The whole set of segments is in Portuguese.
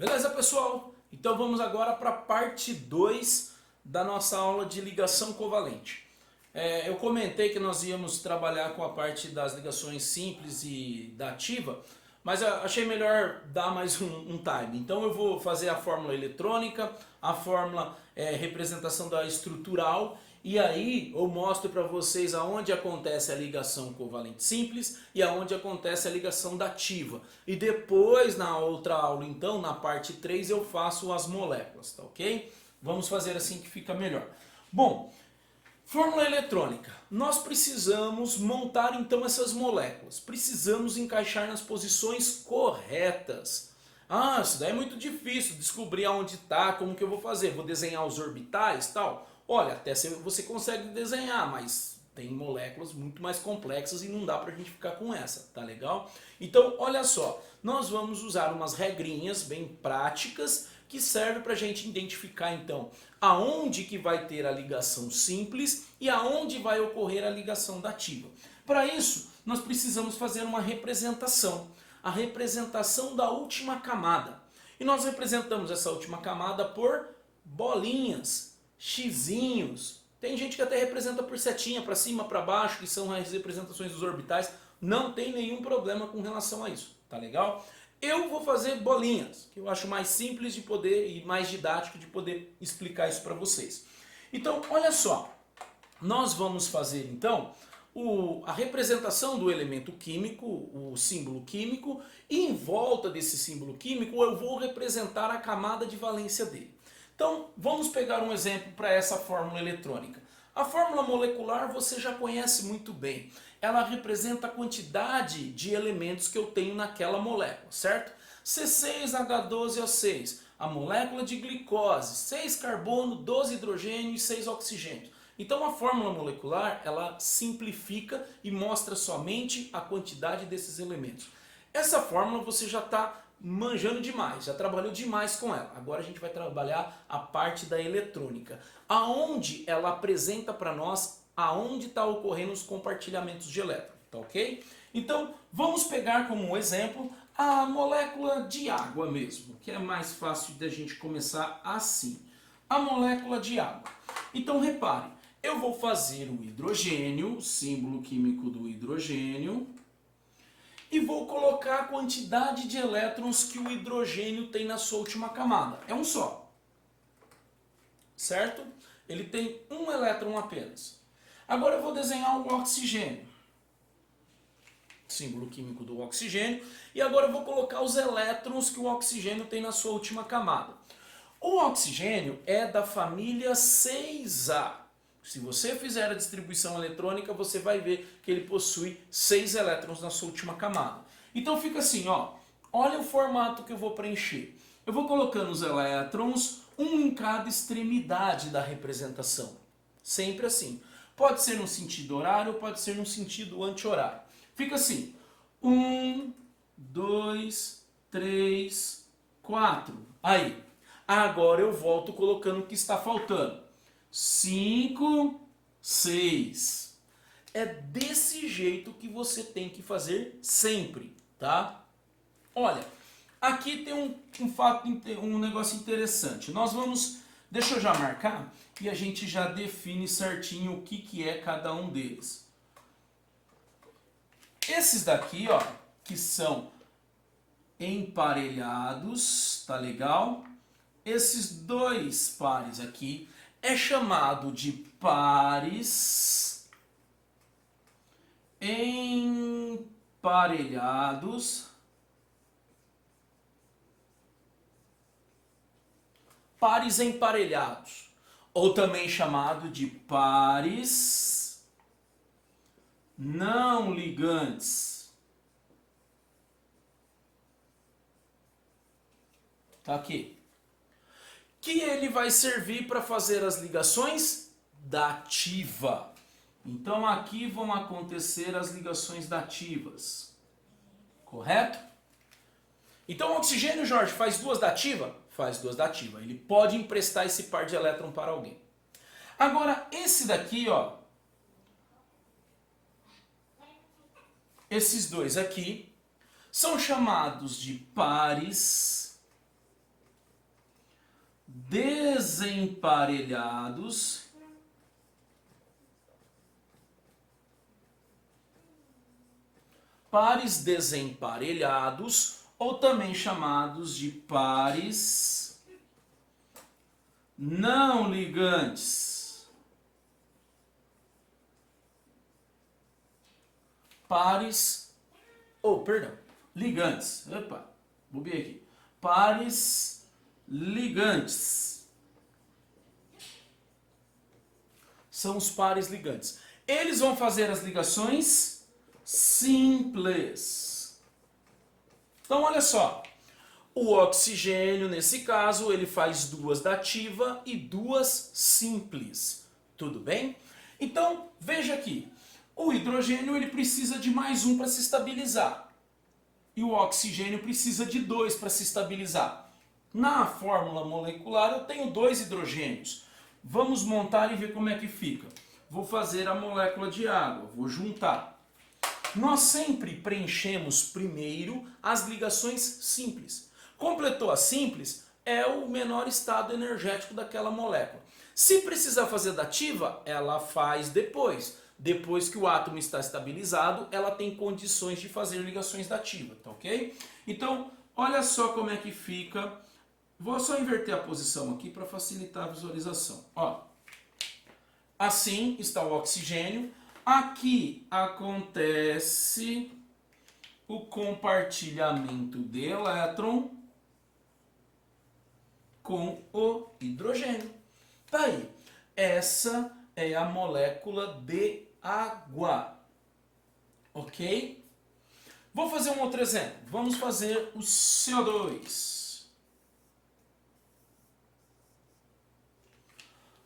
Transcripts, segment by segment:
Beleza, pessoal? Então vamos agora para a parte 2 da nossa aula de ligação covalente. Eu comentei que nós íamos trabalhar com a parte das ligações simples e da ativa, mas eu achei melhor dar mais um time. Então eu vou fazer a fórmula eletrônica, a fórmula representação da estrutural, e aí eu mostro para vocês aonde acontece a ligação covalente simples e aonde acontece a ligação dativa. E depois, na outra aula, então, na parte 3, eu faço as moléculas, tá ok? Vamos fazer assim que fica melhor. Bom, fórmula eletrônica. Nós precisamos montar então essas moléculas. Precisamos encaixar nas posições corretas. Ah, isso daí é muito difícil, descobrir aonde está, como que eu vou fazer. Vou desenhar os orbitais e tal. Olha, até você consegue desenhar, mas tem moléculas muito mais complexas e não dá pra gente ficar com essa, tá legal? Então, olha só, nós vamos usar umas regrinhas bem práticas que servem pra gente identificar então aonde que vai ter a ligação simples e aonde vai ocorrer a ligação dativa. Para isso, nós precisamos fazer uma representação, a representação da última camada. E nós representamos essa última camada por bolinhas, xizinhos. Tem gente que até representa por setinha, para cima, para baixo, que são as representações dos orbitais. Não tem nenhum problema com relação a isso, tá legal? Eu vou fazer bolinhas, que eu acho mais simples de poder e mais didático de poder explicar isso para vocês. Então, olha só, nós vamos fazer então a representação do elemento químico, o símbolo químico, e em volta desse símbolo químico eu vou representar a camada de valência dele. Então, vamos pegar um exemplo para essa fórmula eletrônica. A fórmula molecular você já conhece muito bem. Ela representa a quantidade de elementos que eu tenho naquela molécula, certo? C6H12O6, a molécula de glicose, 6 carbono, 12 hidrogênio e 6 oxigênio. Então a fórmula molecular, ela simplifica e mostra somente a quantidade desses elementos. Essa fórmula você já está manjando demais, já trabalhou demais com ela. Agora a gente vai trabalhar a parte da eletrônica, aonde ela apresenta para nós aonde está ocorrendo os compartilhamentos de elétron, tá ok? Então vamos pegar como exemplo a molécula de água mesmo, que é mais fácil da gente começar assim. A molécula de água. Então repare, eu vou fazer o hidrogênio, o símbolo químico do hidrogênio, e vou colocar a quantidade de elétrons que o hidrogênio tem na sua última camada. É um só. Certo? Ele tem um elétron apenas. Agora eu vou desenhar o oxigênio. Símbolo químico do oxigênio. E agora eu vou colocar os elétrons que o oxigênio tem na sua última camada. O oxigênio é da família 6A. Se você fizer a distribuição eletrônica, você vai ver que ele possui 6 elétrons na sua última camada. Então fica assim, ó. Olha o formato que eu vou preencher. Eu vou colocando os elétrons, um em cada extremidade da representação. Sempre assim. Pode ser no sentido horário, pode ser no sentido anti-horário. Fica assim. 1, 2, 3, 4. Aí. Agora eu volto colocando o que está faltando. 5, 6. É desse jeito que você tem que fazer sempre, tá? Olha, aqui tem um negócio interessante. Nós vamos, deixa eu já marcar e a gente já define certinho o que é cada um deles. Esses daqui, ó, que são emparelhados, tá legal? Esses dois pares aqui é chamado de pares emparelhados. Pares emparelhados, ou também chamado de pares não ligantes. Tá aqui. Que ele vai servir para fazer as ligações dativa. Então aqui vão acontecer as ligações dativas. Correto? Então o oxigênio, Jorge, faz duas dativas? Faz duas dativas. Ele pode emprestar esse par de elétron para alguém. Agora esse daqui, ó. Esses dois aqui são chamados de pares desemparelhados pares desemparelhados, ou também chamados de pares não ligantes. Ligantes. Opa, bobei aqui. Pares ligantes. São os pares ligantes. Eles vão fazer as ligações simples. Então, olha só. O oxigênio, nesse caso, ele faz duas da ativa e duas simples. Tudo bem? Então, veja aqui. O hidrogênio ele precisa de mais um para se estabilizar. E o oxigênio precisa de dois para se estabilizar. Na fórmula molecular eu tenho dois hidrogênios. Vamos montar e ver como é que fica. Vou fazer a molécula de água, vou juntar. Nós sempre preenchemos primeiro as ligações simples. Completou a simples, é o menor estado energético daquela molécula. Se precisar fazer da ativa, ela faz depois. Depois que o átomo está estabilizado, ela tem condições de fazer ligações da ativa, tá ok? Então, olha só como é que fica. Vou só inverter a posição aqui para facilitar a visualização. Ó, assim está o oxigênio. Aqui acontece o compartilhamento de elétron com o hidrogênio. Tá aí. Essa é a molécula de água. Ok? Vou fazer um outro exemplo. Vamos fazer o CO2.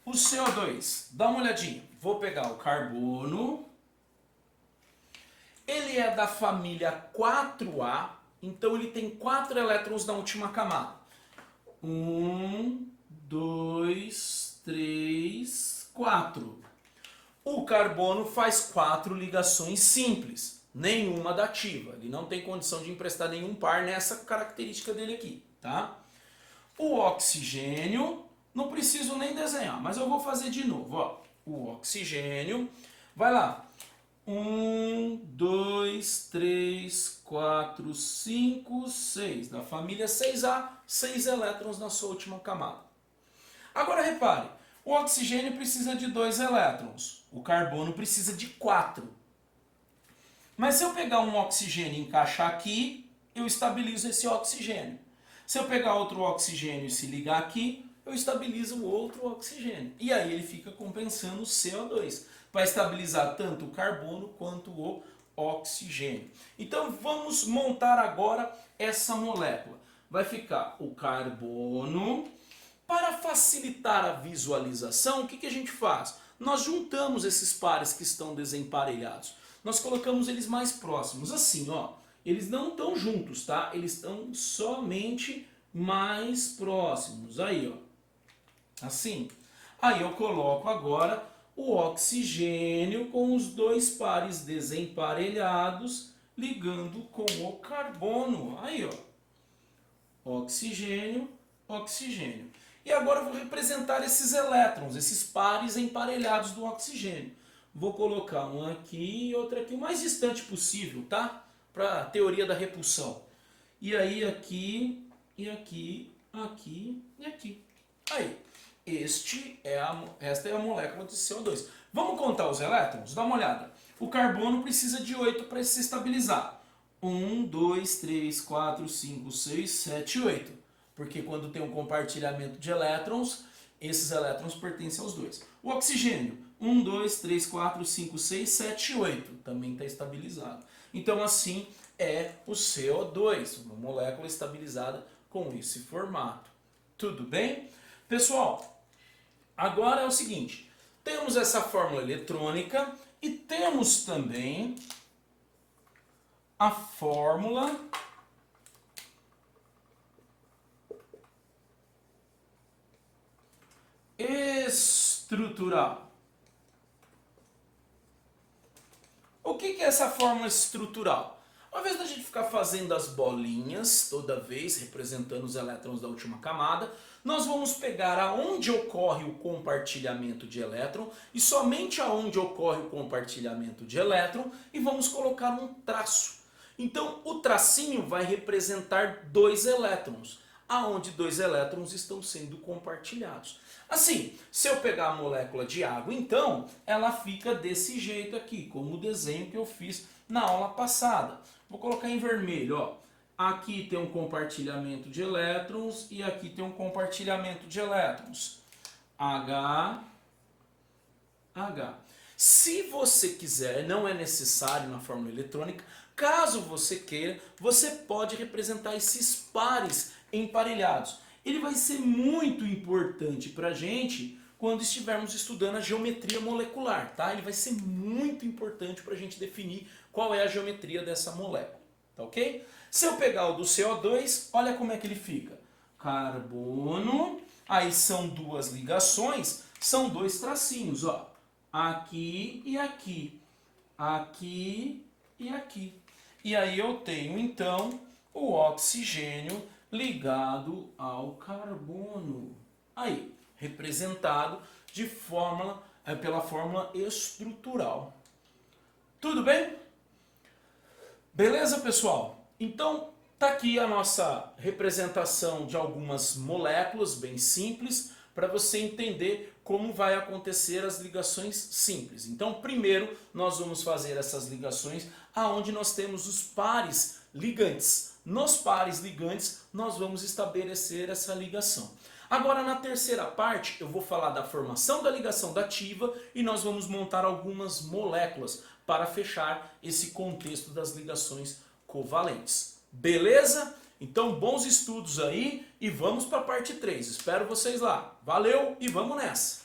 O CO2, dá uma olhadinha. Vou pegar o carbono. Ele é da família 4A, então ele tem 4 elétrons na última camada. 1, 2, 3, 4. O carbono faz 4 ligações simples, nenhuma da ativa. Ele não tem condição de emprestar nenhum par nessa característica dele aqui, tá? O oxigênio, não preciso nem desenhar, mas eu vou fazer de novo, ó. O oxigênio, vai lá. 1, 2, 3, 4, 5, 6. Da família 6A, 6 elétrons na sua última camada. Agora repare, o oxigênio precisa de 2 elétrons. O carbono precisa de 4. Mas se eu pegar um oxigênio e encaixar aqui, eu estabilizo esse oxigênio. Se eu pegar outro oxigênio e se ligar aqui, eu estabilizo o outro oxigênio. E aí ele fica compensando o CO2, para estabilizar tanto o carbono quanto o oxigênio. Então vamos montar agora essa molécula. Vai ficar o carbono. Para facilitar a visualização, o que a gente faz? Nós juntamos esses pares que estão desemparelhados. Nós colocamos eles mais próximos. Assim, ó. Eles não estão juntos, tá? Eles estão somente mais próximos. Aí, ó. Assim. Aí eu coloco agora o oxigênio com os dois pares desemparelhados ligando com o carbono. Aí, ó. Oxigênio, oxigênio. E agora eu vou representar esses elétrons, esses pares emparelhados do oxigênio. Vou colocar um aqui e outro aqui, o mais distante possível, tá? Para a teoria da repulsão. E aí aqui, e aqui, aqui e aqui. Aí, esta é a molécula de CO2. Vamos contar os elétrons? Dá uma olhada. O carbono precisa de 8 para se estabilizar. 1, 2, 3, 4, 5, 6, 7, 8. Porque quando tem um compartilhamento de elétrons, esses elétrons pertencem aos dois. O oxigênio, 1, 2, 3, 4, 5, 6, 7, 8. Também está estabilizado. Então assim é o CO2, uma molécula estabilizada com esse formato. Tudo bem? Pessoal, agora é o seguinte. Temos essa fórmula eletrônica e temos também a fórmula estrutural. O que é essa fórmula estrutural? Ao invés da gente ficar fazendo as bolinhas toda vez, representando os elétrons da última camada, nós vamos pegar aonde ocorre o compartilhamento de elétron e somente aonde ocorre o compartilhamento de elétron e vamos colocar um traço. Então o tracinho vai representar 2 elétrons, aonde 2 elétrons estão sendo compartilhados. Assim, se eu pegar a molécula de água, então ela fica desse jeito aqui, como o desenho que eu fiz na aula passada. Vou colocar em vermelho, ó. Aqui tem um compartilhamento de elétrons e aqui tem um compartilhamento de elétrons. H, H. Se você quiser, não é necessário na fórmula eletrônica, caso você queira, você pode representar esses pares emparelhados. Ele vai ser muito importante para a gente quando estivermos estudando a geometria molecular, tá? Ele vai ser muito importante para a gente definir qual é a geometria dessa molécula, tá ok? Se eu pegar o do CO2, olha como é que ele fica. Carbono, aí são 2 ligações, são 2 tracinhos, ó. Aqui e aqui, aqui e aqui. E aí eu tenho então o oxigênio ligado ao carbono. Aí, representado pela fórmula estrutural. Tudo bem? Beleza, pessoal? Então, tá aqui a nossa representação de algumas moléculas bem simples para você entender como vai acontecer as ligações simples. Então, primeiro, nós vamos fazer essas ligações aonde nós temos os pares ligantes. Nos pares ligantes, nós vamos estabelecer essa ligação. Agora, na terceira parte, eu vou falar da formação da ligação dativa e nós vamos montar algumas moléculas para fechar esse contexto das ligações covalentes. Beleza? Então, bons estudos aí e vamos para a parte 3. Espero vocês lá. Valeu e vamos nessa!